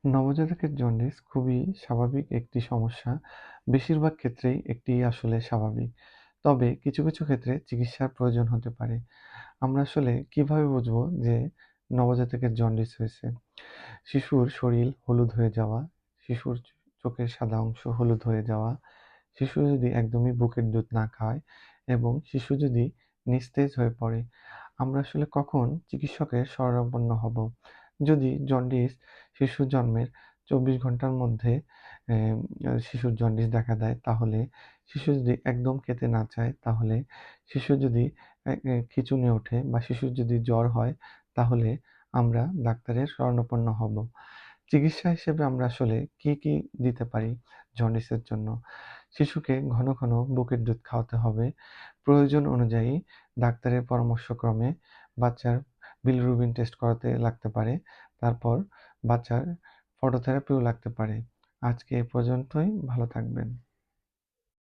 নবজাতকের জন্ডিস খুবই স্বাভাবিক একটি সমস্যা। বেশিরভাগ ক্ষেত্রেই এটি আসলে স্বাভাবিক। তবে কিছু ক্ষেত্রে চিকিৎসার প্রয়োজন হতে পারে। আমরা আসলে কিভাবে বুঝবো যে নবজাতকের জন্ডিস হয়েছে? শিশুর শরীর হলুদ হয়ে যাওয়া, শিশুর চোখের সাদা অংশ হলুদ হয়ে যাওয়া, শিশু যদি একদমই বুকের দুধ না খায় এবং শিশু যদি নিস্তেজ হয়ে পড়ে। আমরা আসলে কখন চিকিৎসকের শরণাপন্ন হব? যদি জন্ডিস শিশু জন্মের ২৪ ঘন্টার মধ্যে শিশুর জন্ডিস দেখা দেয়, তাহলে শিশু যদি একদম খেতে না চায়, তাহলে শিশু যদি এ এ খিঁচুনি ওঠে বা শিশুর যদি জ্বর হয়, তাহলে আমরা ডাক্তারের শরণাপন্ন হব। চিকিৎসা হিসেবে আমরা আসলে কি দিতে পারি জন্ডিসের জন্য? শিশুকে ঘন বুকের দুধ খাওয়াতে হবে। প্রয়োজন অনুযায়ী ডাক্তারের পরামর্শক্রমে বাচ্চার বিলিরুবিন টেস্ট করাতে লাগতে পারে। তারপর বাচ্চার ফটোথেরাপিও লাগতে পারে। আজকে এ পর্যন্তই। ভালো থাকবেন।